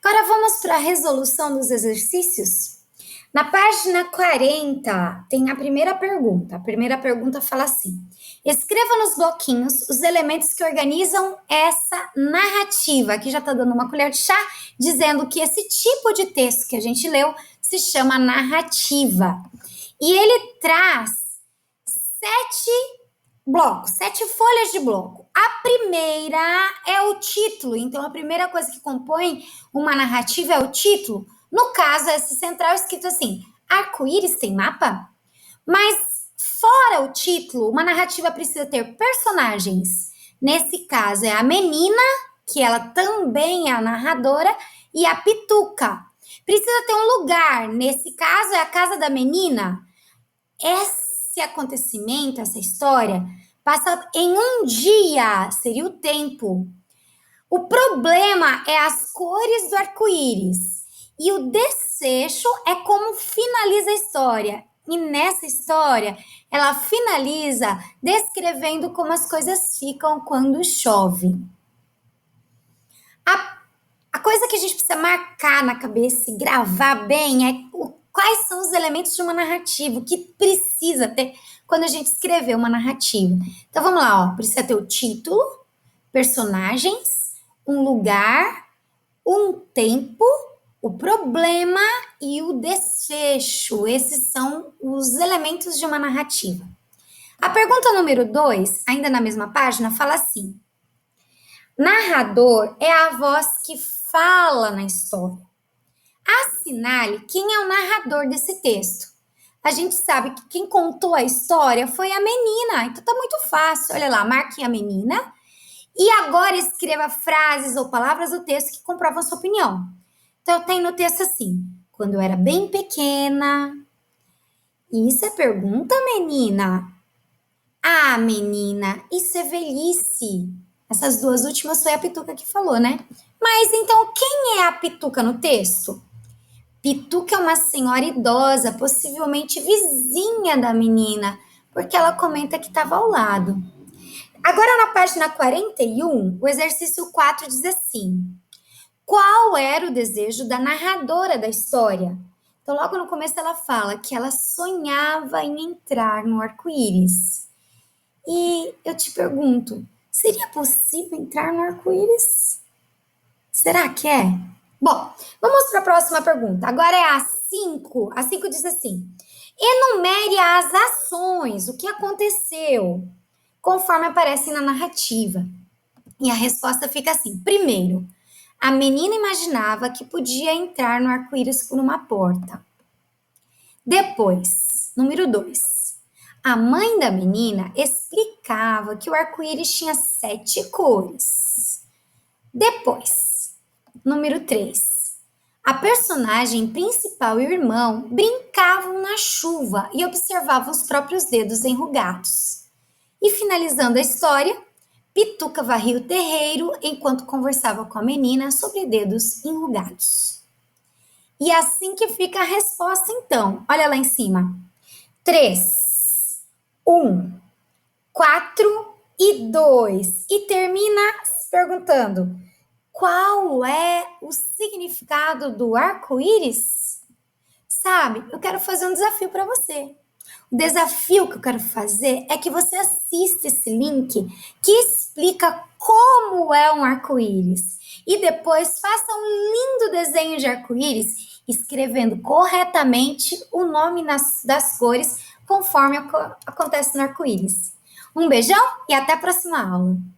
Agora vamos para a resolução dos exercícios? Na página 40 tem a primeira pergunta. A primeira pergunta fala assim: escreva nos bloquinhos os elementos que organizam essa narrativa. Aqui já está dando uma colher de chá, dizendo que esse tipo de texto que a gente leu se chama narrativa. E ele traz 7 blocos, 7 folhas de bloco. A primeira é o título, então a primeira coisa que compõe uma narrativa é o título. No caso, esse central escrito assim: arco-íris tem mapa? Mas fora o título, uma narrativa precisa ter personagens. Nesse caso é a menina, que ela também é a narradora, e a Pituca. Precisa ter um lugar, nesse caso é a casa da menina. Esse acontecimento, essa história, passa em um dia, seria o tempo. O problema é as cores do arco-íris. E o desfecho é como finaliza a história. E nessa história, ela finaliza descrevendo como as coisas ficam quando chove. A coisa que a gente precisa marcar na cabeça e gravar bem é quais são os elementos de uma narrativa, o que precisa ter quando a gente escrever uma narrativa. Então vamos lá, ó. Precisa ter o título, personagens, um lugar, um tempo, o problema e o desfecho. Esses são os elementos de uma narrativa. A pergunta número 2, ainda na mesma página, fala assim: narrador é a voz que fala na história. Assinale quem é o narrador desse texto. A gente sabe que quem contou a história foi a menina, então tá muito fácil. Olha lá, marque a menina e agora escreva frases ou palavras do texto que comprovam a sua opinião. Então tem no texto assim: quando eu era bem pequena. Isso é pergunta, menina? Ah, menina, isso é velhice. Essas duas últimas foi a Pituca que falou, né? Mas então quem é a Pituca no texto? Pituca é uma senhora idosa, possivelmente vizinha da menina, porque ela comenta que estava ao lado. Agora, na página 41, o exercício 4 diz assim: qual era o desejo da narradora da história? Então, logo no começo, ela fala que ela sonhava em entrar no arco-íris. E eu te pergunto: seria possível entrar no arco-íris? Será que é? Bom, vamos para a próxima pergunta. Agora é a 5. A 5 diz assim: enumere as ações, o que aconteceu, conforme aparece na narrativa. E a resposta fica assim: primeiro, a menina imaginava que podia entrar no arco-íris por uma porta. Depois, número 2, a mãe da menina explicava que o arco-íris tinha 7 cores. Depois, número 3, a personagem principal e o irmão brincavam na chuva e observavam os próprios dedos enrugados. E finalizando a história, Pituca varria o terreiro enquanto conversava com a menina sobre dedos enrugados. E é assim que fica a resposta, então. Olha lá em cima. 3, 1, 4 e 2. E termina se perguntando: qual é o significado do arco-íris? Sabe, eu quero fazer um desafio para você. O desafio que eu quero fazer é que você assista esse link que explica como é um arco-íris. E depois faça um lindo desenho de arco-íris, escrevendo corretamente o nome das cores conforme acontece no arco-íris. Um beijão e até a próxima aula.